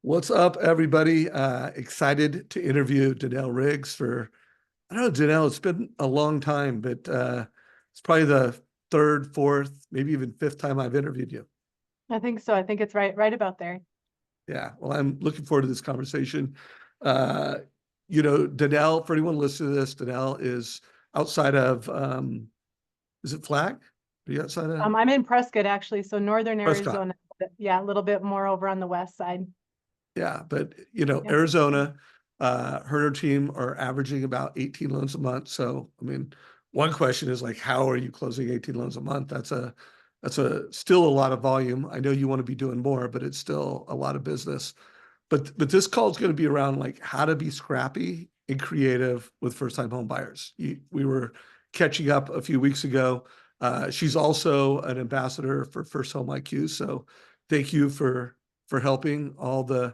What's up, everybody? Excited to interview Danell Riggs I don't know, Danell, it's been a long time, but it's probably the third, fourth, maybe even fifth time I've interviewed you. I think so. I think it's right about there. Yeah, well, I'm looking forward to this conversation. Uh, Danell, for anyone listening to this, Danell is outside of, is it Flag? Are you outside of I'm in Prescott actually, so northern Prescott? Arizona. Yeah, a little bit more over on the west side. Yeah, but Yeah. Arizona, her team are averaging about 18 loans a month. So, I mean, one question is like, how are you closing 18 loans a month? That's still a lot of volume. I know you want to be doing more, but it's still a lot of business. But this call is going to be around like how to be scrappy and creative with first-time home buyers. We were catching up a few weeks ago. She's also an ambassador for First Home IQ. So thank you for helping all the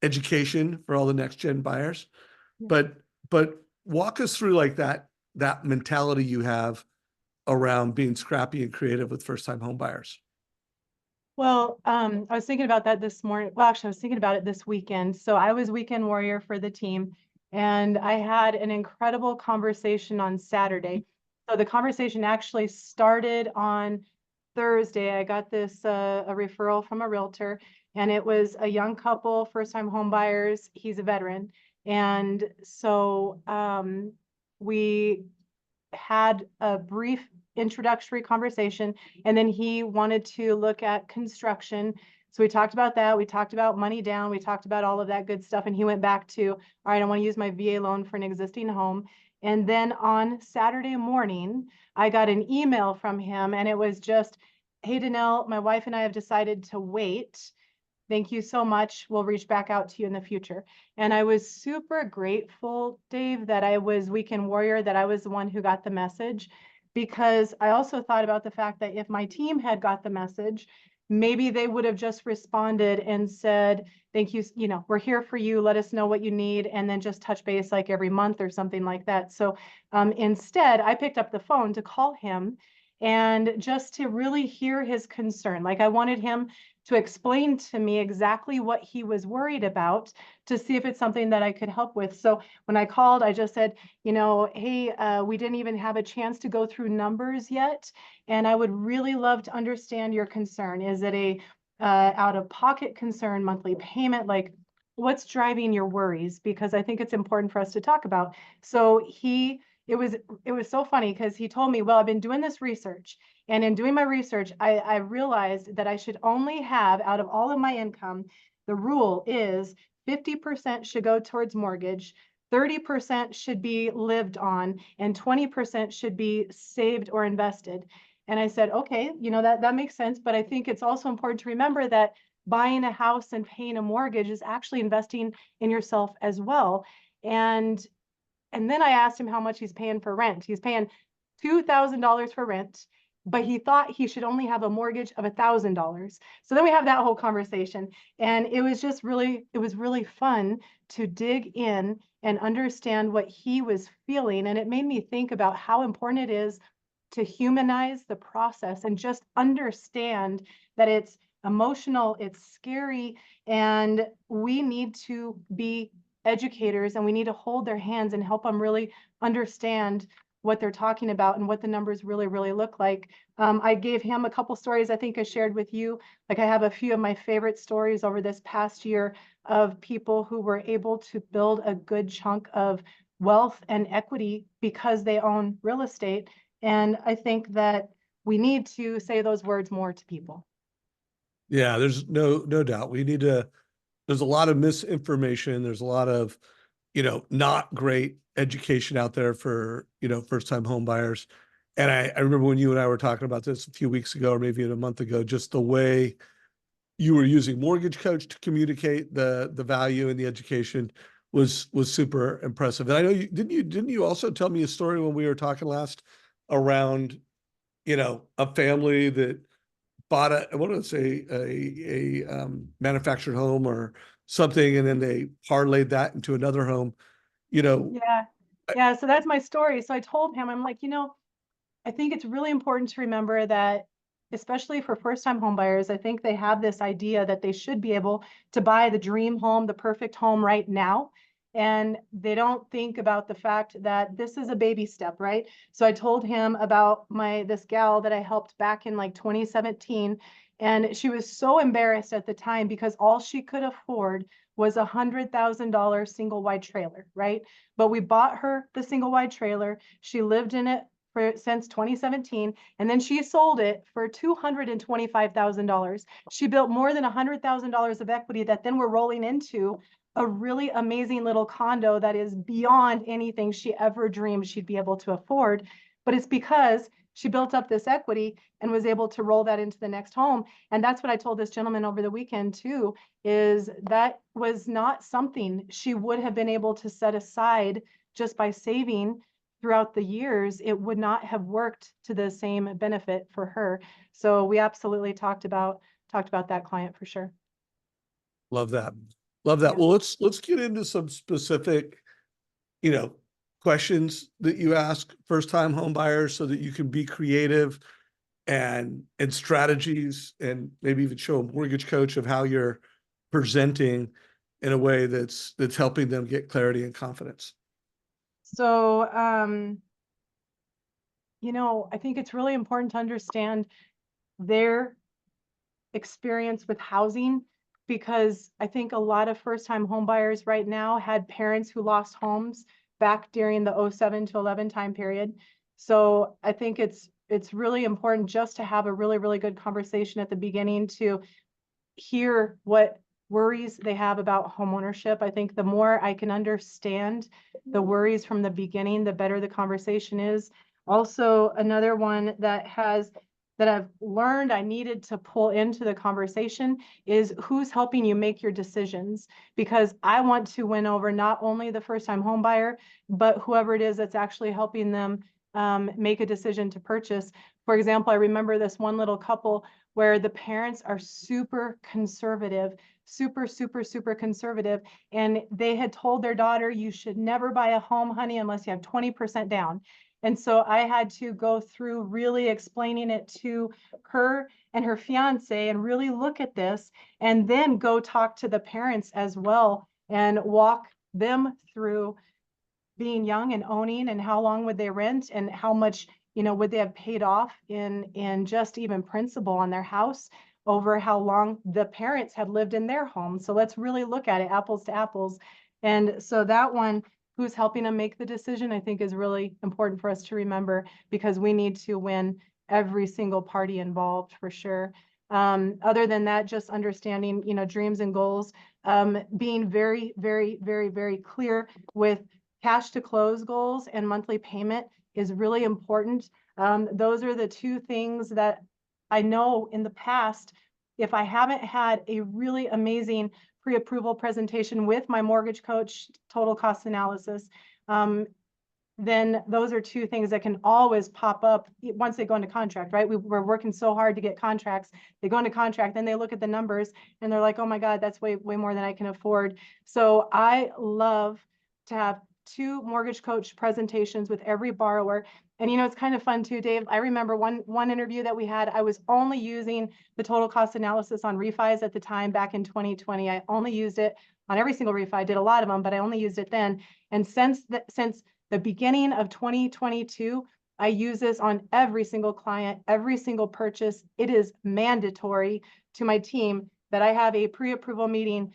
education for all the next gen buyers. Yeah. But but walk us through like that mentality you have around being scrappy and creative with first time home buyers. Well, I was thinking about that this morning. Well, actually, I was thinking about it this weekend. So I was weekend warrior for the team, and I had an incredible conversation on Saturday. So the conversation actually started on Thursday. I got this a referral from a realtor, and it was a young couple, first time home buyers. He's a veteran, and so we had a brief introductory conversation, and then he wanted to look at construction. So we talked about that. We talked about money down. We talked about all of that good stuff. And he went back to, all right, I want to use my VA loan for an existing home. And then on Saturday morning, I got an email from him, and it was just, hey, Danell, my wife and I have decided to wait. Thank you so much. We'll reach back out to you in the future. And I was super grateful, Dave, that I was weekend warrior, that I was the one who got the message, because I also thought about the fact that if my team had got the message, maybe they would have just responded and said, thank you, we're here for you. Let us know what you need. And then just touch base like every month or something like that. So instead, I picked up the phone to call him and just to really hear his concern. Like I wanted him to explain to me exactly what he was worried about to see if it's something that I could help with. So when I called, I just said, hey, we didn't even have a chance to go through numbers yet. And I would really love to understand your concern. Is it a out-of-pocket concern, monthly payment? Like, what's driving your worries? Because I think it's important for us to talk about. So it was so funny because he told me, well, I've been doing this research, and in doing my research, I realized that I should only have, out of all of my income, the rule is 50% should go towards mortgage, 30% should be lived on, and 20% should be saved or invested. And I said, okay, that makes sense. But I think it's also important to remember that buying a house and paying a mortgage is actually investing in yourself as well. And then I asked him how much he's paying for rent. He's paying $2,000 for rent, but he thought he should only have a mortgage of $1,000. So then we have that whole conversation. And it was really fun to dig in and understand what he was feeling. And it made me think about how important it is to humanize the process and just understand that it's emotional, it's scary, and we need to be educators, and we need to hold their hands and help them really understand what they're talking about and what the numbers really look like. I gave him a couple stories I think I shared with you. Like I have a few of my favorite stories over this past year of people who were able to build a good chunk of wealth and equity because they own real estate. And I think that we need to say those words more to people. Yeah, there's no doubt. There's a lot of misinformation. There's a lot of, not great education out there for, first time home buyers. And I remember when you and I were talking about this a few weeks ago, or maybe a month ago, just the way you were using MortgageCoach to communicate the value and the education was super impressive. And I know you didn't you also tell me a story when we were talking last around, a family that bought I want to say a manufactured home or something, and then they parlayed that into another home. You know, Yeah. Yeah. So that's my story. So I told him, I'm like, I think it's really important to remember that especially for first-time home buyers, I think they have this idea that they should be able to buy the dream home, the perfect home right now. And they don't think about the fact that this is a baby step, right? So I told him about this gal that I helped back in like 2017. And she was so embarrassed at the time because all she could afford was $100,000 single wide trailer, right? But we bought her the single wide trailer. She lived in it since 2017, and then she sold it for $225,000. She built more than $100,000 of equity that then we're rolling into a really amazing little condo that is beyond anything she ever dreamed she'd be able to afford. But it's because she built up this equity and was able to roll that into the next home. And that's what I told this gentleman over the weekend too, is that was not something she would have been able to set aside just by saving throughout the years. It would not have worked to the same benefit for her. So we absolutely talked about that client for sure. Love that. Love that. Yeah. Well, let's get into some specific, you know, questions that you ask first-time home buyers so that you can be creative and strategies, and maybe even show a mortgage coach of how you're presenting in a way that's helping them get clarity and confidence. So, I think it's really important to understand their experience with housing, because I think a lot of first-time home buyers right now had parents who lost homes back during the 07 to 11 time period. So I think it's really important just to have a really, really good conversation at the beginning to hear what worries they have about homeownership. I think the more I can understand the worries from the beginning, the better the conversation is. Also, another one that I've learned I needed to pull into the conversation is who's helping you make your decisions, because I want to win over not only the first-time home buyer, but whoever it is that's actually helping them make a decision to purchase. For example, I remember this one little couple where the parents are super conservative, super, super, super conservative. And they had told their daughter, you should never buy a home, honey, unless you have 20% down. And so I had to go through really explaining it to her and her fiance and really look at this, and then go talk to the parents as well and walk them through being young and owning, and how long would they rent, and how much would they have paid off in just even principal on their house over how long the parents had lived in their home. So let's really look at it apples to apples. And so that one, who's helping them make the decision, I think is really important for us to remember, because we need to win every single party involved for sure. Other than that, just understanding, dreams and goals, being very, very, very, very clear with cash to close goals and monthly payment is really important. Those are the two things that I know in the past, if I haven't had a really amazing pre-approval presentation with my mortgage coach, total cost analysis, then those are two things that can always pop up once they go into contract, right? We're working so hard to get contracts. They go into contract, then they look at the numbers and they're like, oh my God, that's way, way more than I can afford. So I love to have 2 mortgage coach presentations with every borrower. And it's kind of fun too, Dave. I remember one interview that we had, I was only using the total cost analysis on refis at the time back in 2020. I only used it on every single refi. I did a lot of them, but I only used it then. And since the beginning of 2022, I use this on every single client, every single purchase. It is mandatory to my team that I have a pre-approval meeting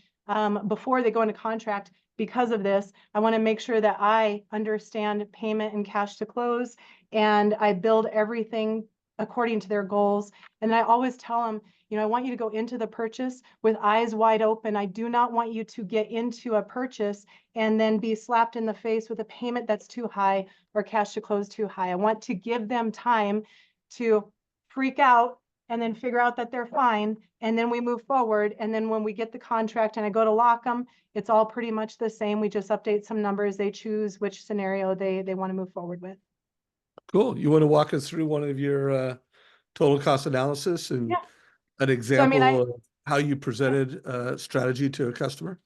before they go into contract. Because of this, I want to make sure that I understand payment and cash to close, and I build everything according to their goals. And I always tell them, I want you to go into the purchase with eyes wide open. I do not want you to get into a purchase and then be slapped in the face with a payment that's too high or cash to close too high. I want to give them time to freak out and then figure out that they're fine. And then we move forward. And then when we get the contract and I go to lock them, it's all pretty much the same. We just update some numbers. They choose which scenario they want to move forward with. Cool. You want to walk us through one of your total cost analysis and Yeah. an So, example of how you presented a strategy to a customer?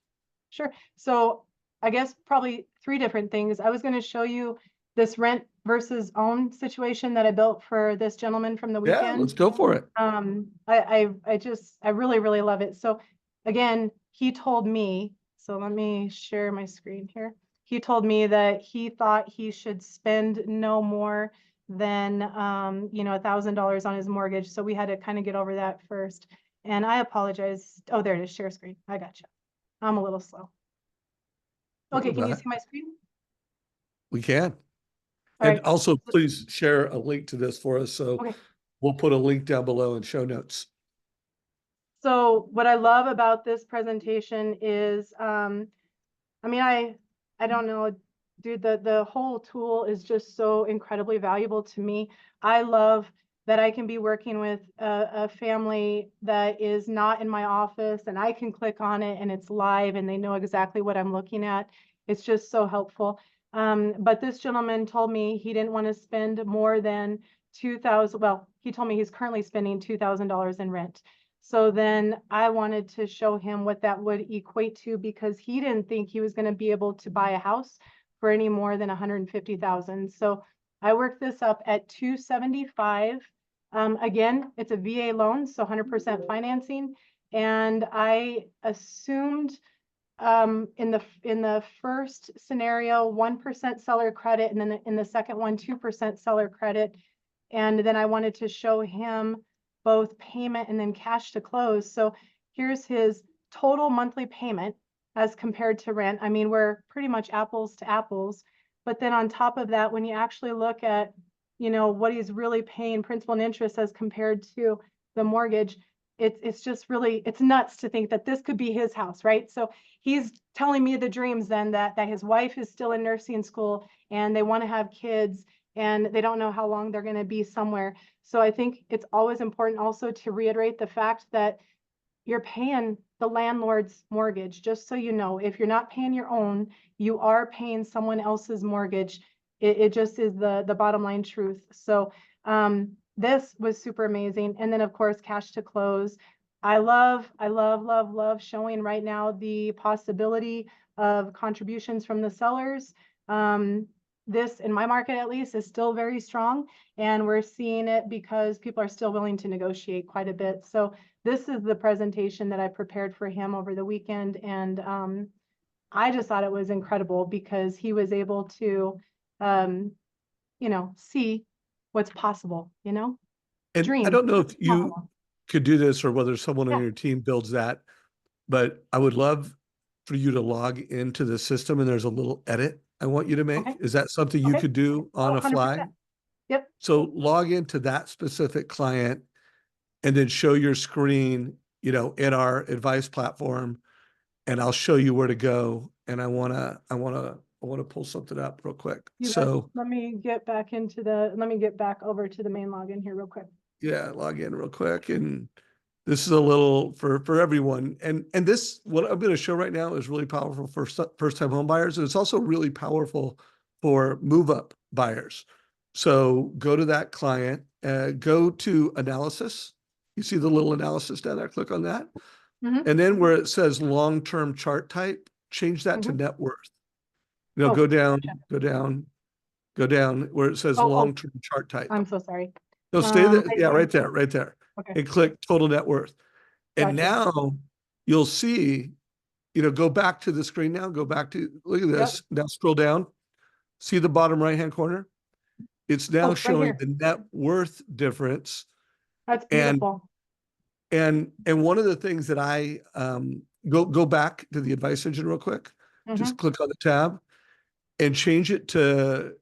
Sure. So I guess probably 3 different things. I was going to show you this rent versus own situation that I built for this gentleman from the Yeah, let's weekend. go for it. I really, really love it. So again, he told me, so let me share my screen here. He told me that he thought he should spend no more than, $1,000 on his mortgage. So we had to kind of get over that first. And I apologize. Oh, there it is. Share screen. I got you. I'm a little slow. Okay. Can you see my screen? We can. All And right. also, please share a link to this for us. So Okay. we'll put a link down below in show notes. So what I love about this presentation is, I mean, I don't know, dude, the whole tool is just so incredibly valuable to me. I love that I can be working with a family that is not in my office and I can click on it and it's live and they know exactly what I'm looking at. It's just so helpful. But this gentleman told me he didn't want to spend more than 2,000. Well, he told me he's currently spending $2,000 in rent. So then I wanted to show him what that would equate to because he didn't think he was going to be able to buy a house for any more than 150,000. So I worked this up at 275. Again, it's a VA loan, so 100% financing. And I assumed in the first scenario, 1% seller credit, and then in the second one, 2% seller credit. And then I wanted to show him both payment and then cash to close. So here's his total monthly payment as compared to rent. I mean, we're pretty much apples to apples. But then on top of that, when you actually look at, what he's really paying principal and interest as compared to the mortgage, it's just really, it's nuts to think that this could be his house, right? So he's telling me the dreams then that his wife is still in nursing school and they want to have kids and they don't know how long they're going to be somewhere. So I think it's always important also to reiterate the fact that you're paying the landlord's mortgage. Just so you know, if you're not paying your own, you are paying someone else's mortgage. It just is the bottom line truth. So this was super amazing. And then of course, cash to close. I love, love showing right now the possibility of contributions from the sellers. This, in my market at least, is still very strong. And we're seeing it because people are still willing to negotiate quite a bit. So this is the presentation that I prepared for him over the weekend. And I just thought it was incredible because he was able to, see what's possible, And I dream. don't know if you could do this or whether someone on Yeah. your team builds that, but I would love for you to log into the system and there's a little edit I want you to make. Okay. Is that something you Okay. could do on Oh, a fly? 100%. Yep. So log into that specific client and then show your screen, in our advice platform, and I'll show you where to go. And I wanna pull something up real quick. You bet. So Let me get back over to the main login here real quick. yeah, log in real quick. And this is a little for everyone. And this, what I'm going to show right now is really powerful for first time home buyers. And it's also really powerful for move up buyers. So go to that client, go to analysis. You see the little analysis down there, click on that. Mhm. And then where it says long-term chart type, change that to Mhm. net worth. Oh, Go down, gotcha. go down where it says Oh, long-term chart type. I'm so sorry. No, stay there. Right Yeah, here. right there. Okay. And click total net worth. And Gotcha. now you'll see, go back to the screen now, go back to, look at this. Yep. Now scroll down, see the bottom right-hand corner? It's now Oh, right showing here. the net worth difference. That's And beautiful. one of the things that I go back to the advice engine real quick, just Mhm. click on the tab and change it to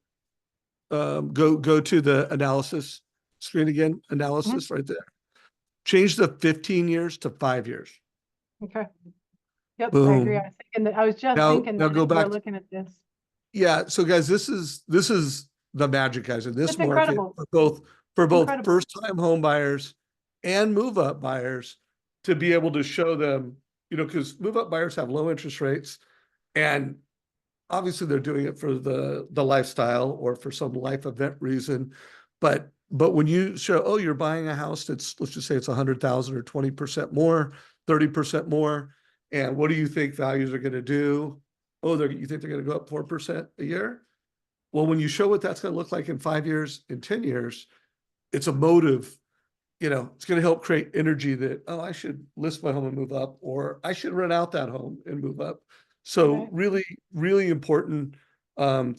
go to the analysis screen again, Mhm. analysis right there. Change the 15 years to 5 years. Okay. Yep, I agree. Boom. I was just Now thinking that go as we're back. looking at this. Yeah. So guys, this is the magic, guys, in this It's market incredible. for both Incredible. first time home buyers and move up buyers to be able to show them, because move up buyers have low interest rates and obviously they're doing it for the lifestyle or for some life event reason. But when you show, oh, you're buying a house that's, let's just say it's 100,000 or 20% more, 30% more. And what do you think values are going to do? Oh, you think they're going to go up 4% a year? Well, when you show what that's going to look like in 5 years, in 10 years, it's a motive. It's going to help create energy that, oh, I should list my home and move up, or I should rent out that home and move up. So Right. really, really important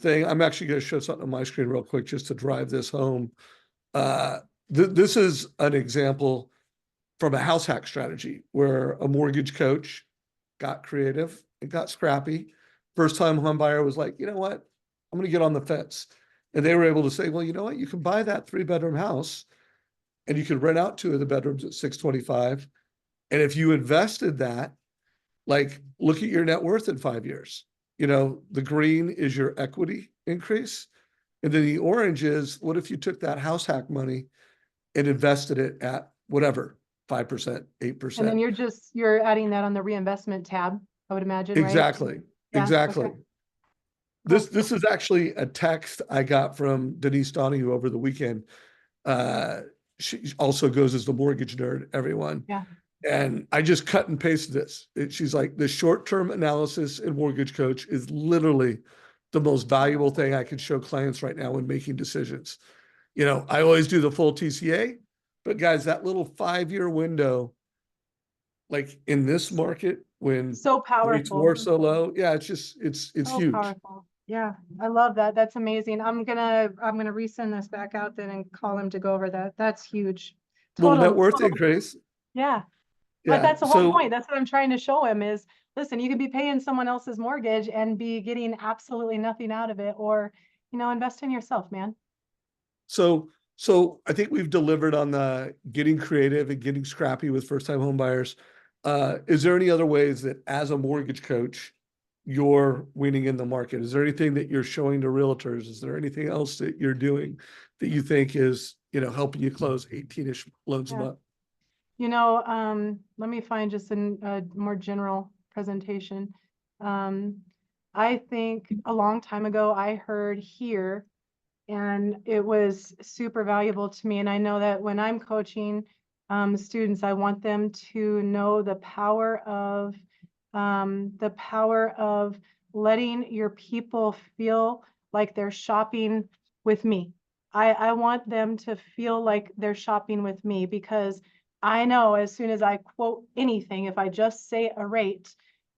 thing. I'm actually going to show something on my screen real quick just to drive this home. Uh, this is an example from a house hack strategy where a mortgage coach got creative and got scrappy. First time home buyer was like, you know what? I'm going to get on the fence. And they were able to say, well, you know what? You can buy that 3-bedroom house and you can rent out 2 of the bedrooms at 625. And if you invested that, like look at your net worth in 5 years. The green is your equity increase. And then the orange is what if you took that house hack money and invested it at whatever, 5%, And then 8%. you're adding that on the reinvestment tab, I would imagine, right? Exactly. Yeah. Exactly. Okay. This is actually a text I got from Denise Donahue over the weekend. She also goes as the mortgage nerd, everyone. Yeah. And I just cut and pasted this. She's like, the short-term analysis in Mortgage Coach is literally the most valuable thing I can show clients right now when making decisions. I always do the full TCA, but guys, that little 5-year window, like in this market, when So rates powerful. were so low, yeah, it's So huge. powerful. Yeah, I love that. That's amazing. I'm gonna resend this back out then and call him to go over that. That's huge. Little net Total, worth total. increase. Yeah. But Yeah. that's the whole So point. That's what I'm trying to show him is, listen, you could be paying someone else's mortgage and be getting absolutely nothing out of it, or, invest in yourself, man. So, so I think we've delivered on the getting creative and getting scrappy with first-time home buyers. Is there any other ways that as a mortgage coach, you're winning in the market? Is there anything that you're showing to realtors? Is there anything else that you're doing that you think is, helping you close 18-ish loans a Yeah. month? Let me find just a more general presentation. I think a long time ago I heard here, and it was super valuable to me. And I know that when I'm coaching students, I want them to know the power of letting your people feel like they're shopping with me. I want them to feel like they're shopping with me, because I know as soon as I quote anything, if I just say a rate,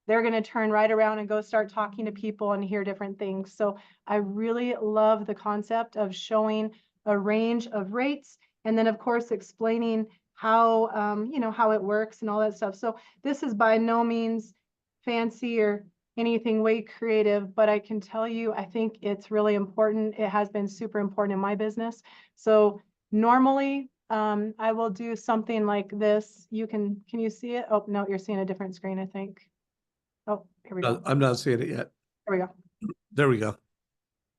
they're going to turn right around and go start talking to people and hear different things. So I really love the concept of showing a range of rates, and then of course explaining how it works and all that stuff. So this is by no means fancy or anything way creative, but I can tell you, I think it's really important. It has been super important in my business. So normally, I will do something like this. Can you see it? Oh, no, you're seeing a different screen, I think. Oh, here we go. I'm not seeing it yet. There we go. There we go.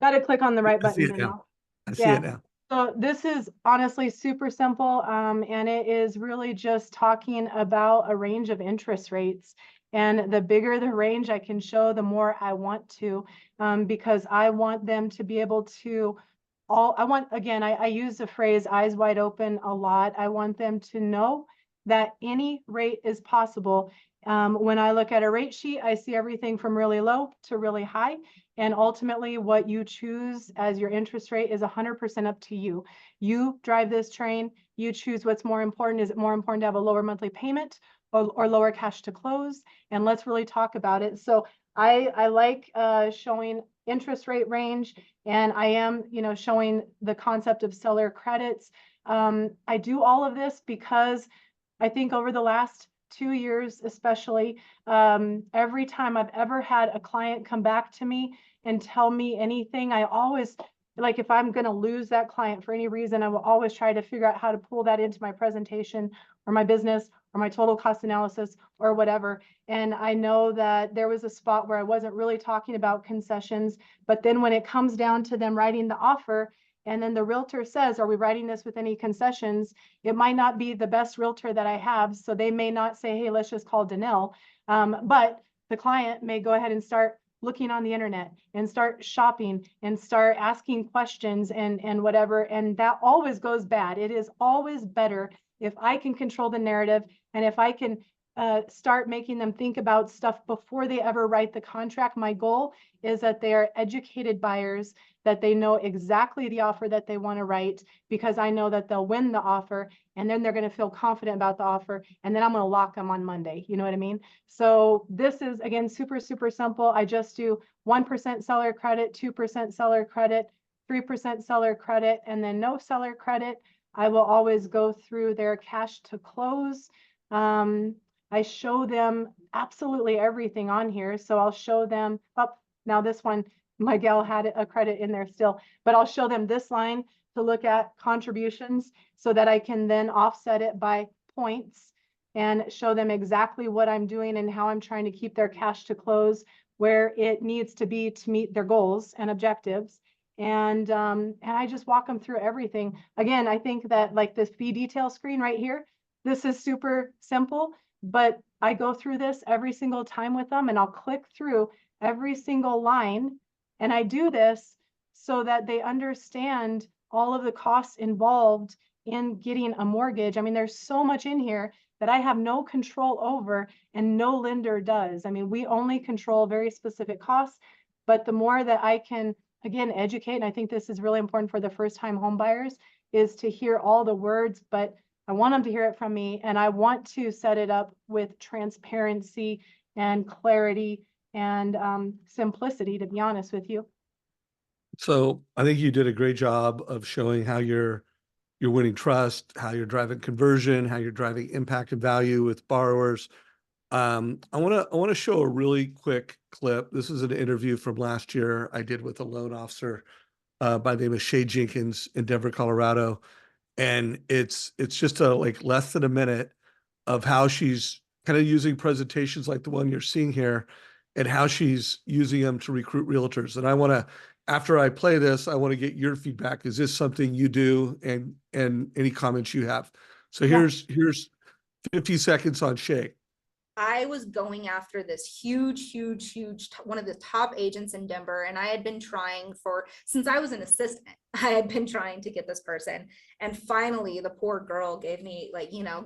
Got to click on the right I see button it here now. now. I see it Yeah. now. So this is honestly super simple, and it is really just talking about a range of interest rates. And the bigger the range I can show, the more I want to, because I want them to be able to again, I use the phrase eyes wide open a lot. I want them to know that any rate is possible. When I look at a rate sheet, I see everything from really low to really high. And ultimately, what you choose as your interest rate is 100% up to you. You drive this train. You choose what's more important. Is it more important to have a lower monthly payment or lower cash to close? And let's really talk about it. So I like showing interest rate range, and I am, showing the concept of seller credits. I do all of this because I think over the last 2 years, especially, every time I've ever had a client come back to me and tell me anything, I always, like, if I'm going to lose that client for any reason, I will always try to figure out how to pull that into my presentation or my business or my total cost analysis or whatever. And I know that there was a spot where I wasn't really talking about concessions, but then when it comes down to them writing the offer, and then the realtor says, are we writing this with any concessions? It might not be the best realtor that I have. So they may not say, hey, let's just call Danell. But the client may go ahead and start looking on the internet and start shopping and start asking questions and whatever. And that always goes bad. It is always better if I can control the narrative, and if I can start making them think about stuff before they ever write the contract. My goal is that they are educated buyers, that they know exactly the offer that they want to write, because I know that they'll win the offer, and then they're going to feel confident about the offer, and then I'm going to lock them on Monday. You know what I mean? So this is, again, super, super simple. I just do 1% seller credit, 2% seller credit, 3% seller credit, and then no seller credit. I will always go through their cash to close. I show them absolutely everything on here. So I'll show them, oh, now this one, my gal had a credit in there still, but I'll show them this line to look at contributions so that I can then offset it by points and show them exactly what I'm doing and how I'm trying to keep their cash to close where it needs to be to meet their goals and objectives. And I just walk them through everything. Again, I think that like this fee detail screen right here, this is super simple, but I go through this every single time with them, and I'll click through every single line. And I do this so that they understand all of the costs involved in getting a mortgage. I mean, there's so much in here that I have no control over, and no lender does. I mean, we only control very specific costs, but the more that I can, again, educate, and I think this is really important for the first-time home buyers, is to hear all the words, but I want them to hear it from me, and I want to set it up with transparency and clarity and simplicity, to be honest with you. So I think you did a great job of showing how you're winning trust, how you're driving conversion, how you're driving impact and value with borrowers. I want to show a really quick clip. This is an interview from last year I did with a loan officer by the name of Shay Jenkins in Denver, Colorado. And it's just a like less than a minute of how she's kind of using presentations like the one you're seeing here and how she's using them to recruit realtors. And I want to, after I play this, I want to get your feedback. Is this something you do, and any comments you have? So Yeah. here's 50 seconds on Shay. I was going after this huge, one of the top agents in Denver. And I had been trying since I was an assistant, I had been trying to get this person. And finally, the poor girl gave me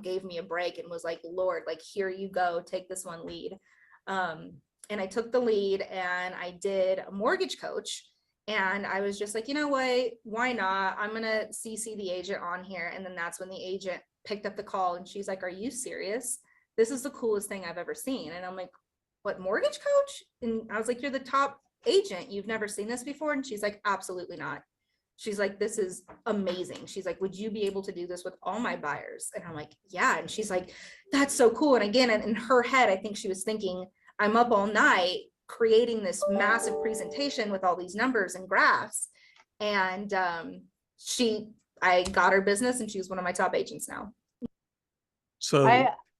gave me a break and was like, Lord, like, here you go, take this one lead. And I took the lead and I did a mortgage coach. And I was just like, you know what, why not? I'm going to CC the agent on here. And then that's when the agent picked up the call and she's like, are you serious? This is the coolest thing I've ever seen. And I'm like, what, mortgage coach? And I was like, you're the top agent. You've never seen this before? And she's like, absolutely not. She's like, this is amazing. She's like, would you be able to do this with all my buyers? And I'm like, yeah. And she's like, that's so cool. And again, in her head, I think she was thinking, I'm up all night creating this massive presentation with all these numbers and graphs. And I got her business and she's one of my top agents now. So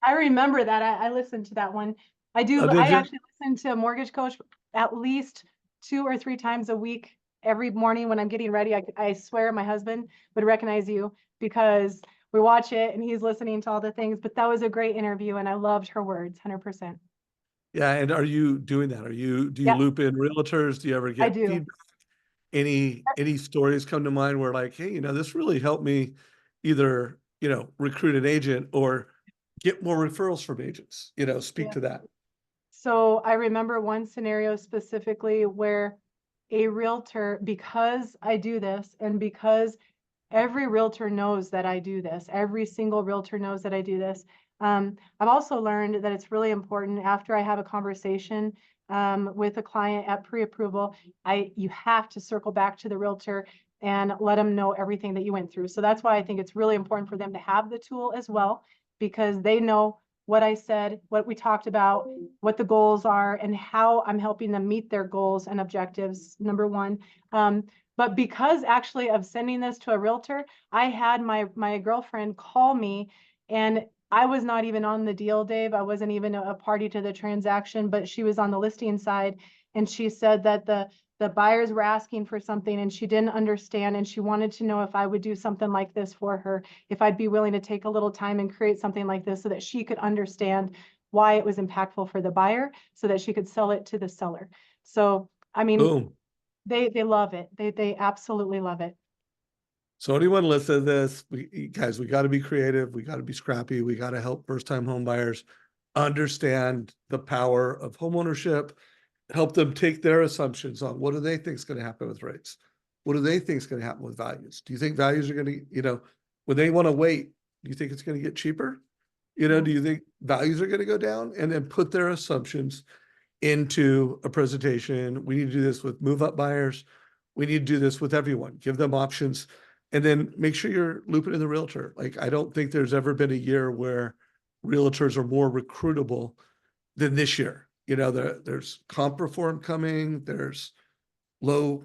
I remember that. I listened to that one. I do. I actually listen to Mortgage Coach at least 2 or 3 times a week, every morning when I'm getting ready. I swear my husband would recognize you because we watch it and he's listening to all the things. But that was a great interview and I loved her words, 100%. yeah, and are you doing that? Do you Yeah, loop in realtors? Do you ever I get do. feedback? Any stories come to mind where like, hey, this really helped me either, recruit an agent or get more referrals from agents, speak Yeah. to that. So I remember one scenario specifically where a realtor, because I do this and because every realtor knows that I do this, every single realtor knows that I do this. I've also learned that it's really important after I have a conversation with a client at pre-approval, you have to circle back to the realtor and let them know everything that you went through. So that's why I think it's really important for them to have the tool as well, because they know what I said, what we talked about, what the goals are, and how I'm helping them meet their goals and objectives, number one. But because actually of sending this to a realtor, I had my girlfriend call me, and I was not even on the deal, Dave. I wasn't even a party to the transaction, but she was on the listing side. And she said that the buyers were asking for something and she didn't understand. And she wanted to know if I would do something like this for her, if I'd be willing to take a little time and create something like this so that she could understand why it was impactful for the buyer so that she could sell it to the seller. So, I mean, Boom. they love it. They absolutely love it. So anyone listen to this, guys, we got to be creative. We got to be scrappy. We got to help first-time home buyers. understand the power of homeownership, help them take their assumptions on what do they think is going to happen with rates? What do they think is going to happen with values? Do you think values are going to, when they want to wait, do you think it's going to get cheaper? Do you think values are going to go down? And then put their assumptions into a presentation. We need to do this with move-up buyers. We need to do this with everyone. Give them options, and then make sure you're looping in the realtor. Like, I don't think there's ever been a year where realtors are more recruitable than this year. There's comp reform coming. There's low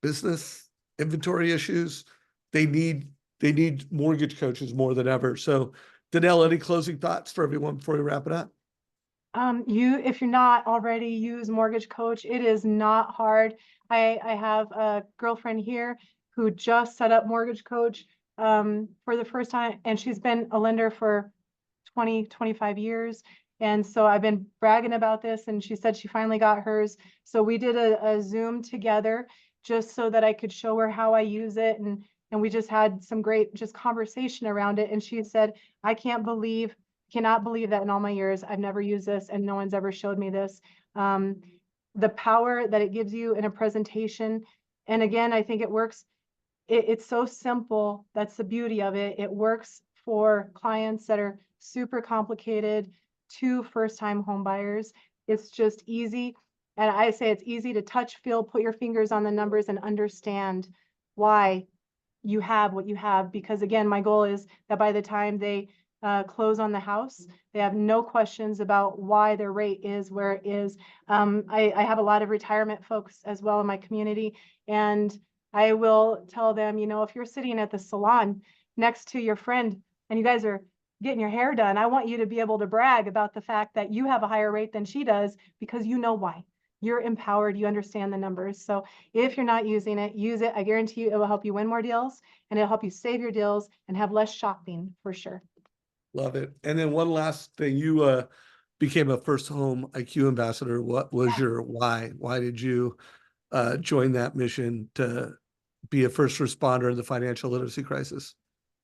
business inventory issues. They need mortgage coaches more than ever. So, Danell, any closing thoughts for everyone before we wrap it up? If you're not already, use MortgageCoach. It is not hard. I have a girlfriend here who just set up MortgageCoach for the first time, and she's been a lender for 25 years. And so I've been bragging about this, and she said she finally got hers. So we did a Zoom together just so that I could show her how I use it. And we just had some great just conversation around it. And she said, I cannot believe that in all my years, I've never used this and no one's ever showed me this. The power that it gives you in a presentation. And again, I think it works. It's so simple. That's the beauty of it. It works for clients that are super complicated to first-time home buyers. It's just easy. And I say it's easy to touch, feel, put your fingers on the numbers and understand why you have what you have. Because again, my goal is that by the time they close on the house, they have no questions about why their rate is where it is. I have a lot of retirement folks as well in my community, and I will tell them, if you're sitting at the salon next to your friend and you guys are getting your hair done, I want you to be able to brag about the fact that you have a higher rate than she does, because you know why. You're empowered, you understand the numbers. So if you're not using it, use it. I guarantee you it will help you win more deals, and it'll help you save your deals and have less shopping for sure. Love it. And then one last thing, you became a First Home IQ ambassador. What was your why? Why did you join that mission to be a first responder in the financial literacy crisis?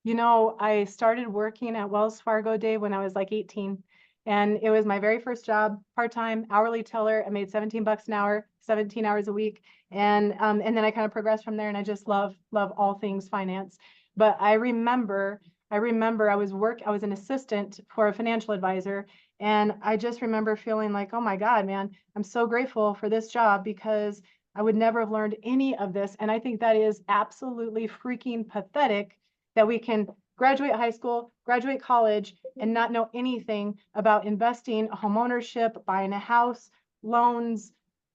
I started working at Wells Fargo, Dave, when I was like 18, and it was my very first job, part-time, hourly teller. I made 17 bucks an hour, 17 hours a week. And then I kind of progressed from there, and I just love all things finance. But I remember I was an assistant for a financial advisor, and I just remember feeling like, oh my God, man, I'm so grateful for this job, because I would never have learned any of this. And I think that is absolutely freaking pathetic that we can graduate high school, graduate college, and not know anything about investing, home ownership, buying a house, loans,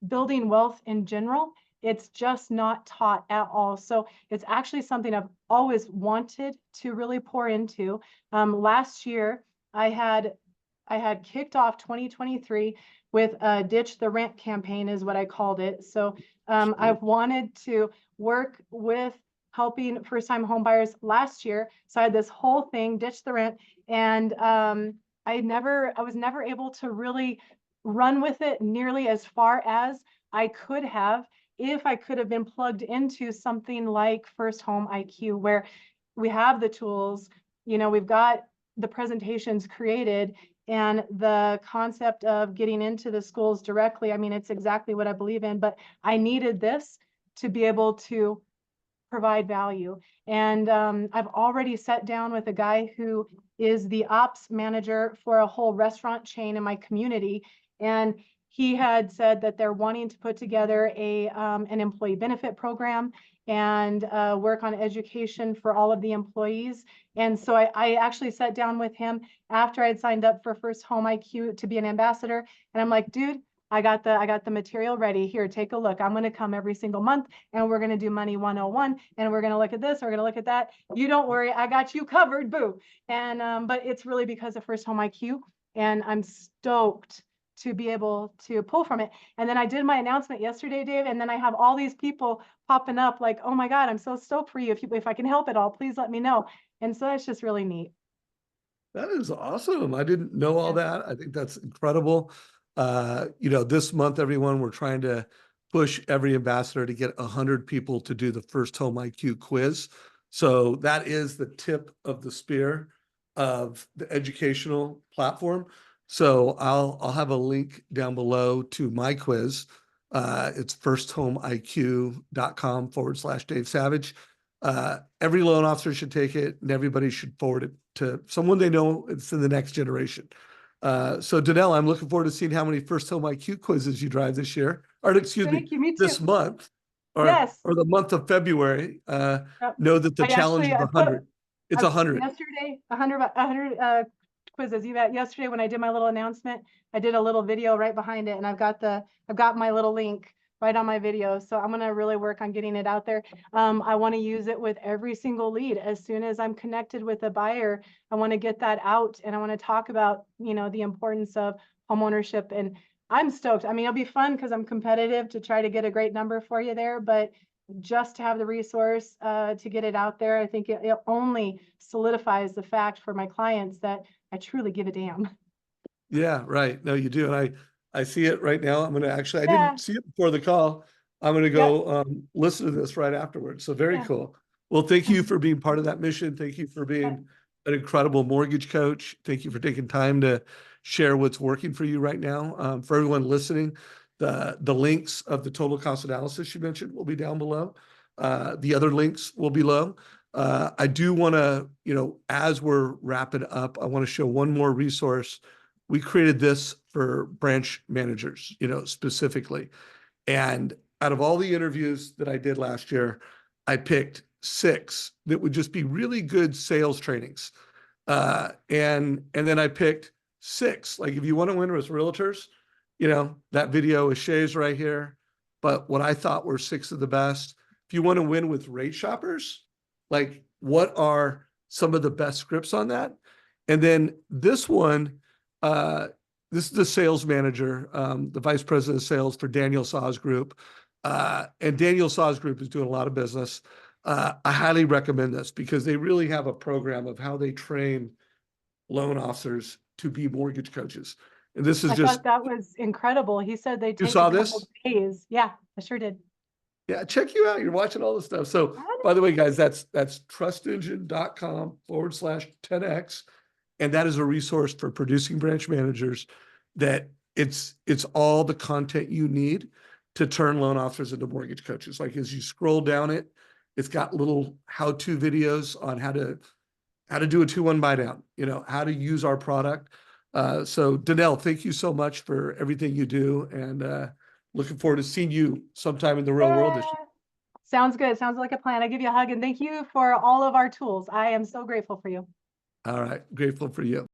building wealth in general. It's just not taught at all. So it's actually something I've always wanted to really pour into. Last year, I had kicked off 2023 with a Ditch the Rent campaign, is what I called it. So I've wanted to work with helping first-time home buyers last year. So I had this whole thing, Ditch the Rent, and I was never able to really run with it nearly as far as I could have if I could have been plugged into something like First Home IQ, where we have the tools, we've got the presentations created, and the concept of getting into the schools directly. I mean, it's exactly what I believe in, but I needed this to be able to provide value. And I've already sat down with a guy who is the ops manager for a whole restaurant chain in my community. And he had said that they're wanting to put together an employee benefit program and work on education for all of the employees. And so I actually sat down with him after I'd signed up for First Home IQ to be an ambassador. And I'm like, dude, I got the material ready. Here, take a look. I'm going to come every single month, and we're going to do Money 101, and we're going to look at this, we're going to look at that. You don't worry, I got you covered, boo. And but it's really because of First Home IQ, and I'm stoked to be able to pull from it. And then I did my announcement yesterday, Dave, and then I have all these people popping up like, oh my God, I'm so stoked for you. If I can help at all, please let me know. And so that's just really neat. That is awesome. I didn't know all that. I think that's incredible. This month, everyone, we're trying to push every ambassador to get 100 people to do the First Home IQ quiz. So that is the tip of the spear of the educational platform. So I'll have a link down below to my quiz. It's firsthomeiq.com/Dave Savage. Every loan officer should take it, and everybody should forward it to someone they know. It's in the next generation. So Danell, I'm looking forward to seeing how many First Home IQ quizzes you drive this year, or excuse me, Thank you, me this too. month, Yes. or the month of February. Yep. Know that the challenge is I 100. It's 100. Yesterday, 100 quizzes. Yesterday when I did my little announcement, I did a little video right behind it, and I've got my little link right on my video. So I'm gonna really work on getting it out there. I want to use it with every single lead. As soon as I'm connected with a buyer, I want to get that out, and I want to talk about, the importance of homeownership. And I'm stoked. I mean, it'll be fun because I'm competitive to try to get a great number for you there, but just to have the resource to get it out there, I think it only solidifies the fact for my clients that I truly give a damn. Yeah, right. No, you do. And I see it right now. I'm going to actually, I Yeah. didn't see it before the call. I'm going to go listen to this right afterwards. So very Yeah. cool. Well, thank you for being part of that mission. Thank you for being an incredible mortgage coach. Thank you for taking time to share what's working for you right now. For everyone listening, the links of the total cost analysis you mentioned will be down below. The other links will be below. I do want to, as we're wrapping up, I want to show one more resource. We created this for branch managers, specifically. And out of all the interviews that I did last year, I picked 6 that would just be really good sales trainings. And then I picked 6, like if you want to win with realtors, that video is Shay's right here. But what I thought were 6 of the best. If you want to win with rate shoppers, like what are some of the best scripts on that? And then this one, this is the sales manager, the vice president of sales for Danell Saw's group. And Danell Saw's group is doing a lot of business. I highly recommend this because they really have a program of how they train loan officers to be mortgage coaches. And this is I just, thought that was incredible. He said they you take saw a couple this? days. Yeah, I sure did. Yeah, check you out. You're watching all this stuff. So by the way, guys, that's trustengine.com/10x. And that is a resource for producing branch managers that it's all the content you need to turn loan officers into mortgage coaches. Like as you scroll down it, it's got little how-to videos on how to do a 2-1 buy down, how to use our product. So Danell, thank you so much for everything you do, and looking forward to seeing you sometime in the real world this year. Sounds good. Sounds like a plan. I give you a hug and thank you for all of our tools. I am so grateful for you. All right, grateful for you.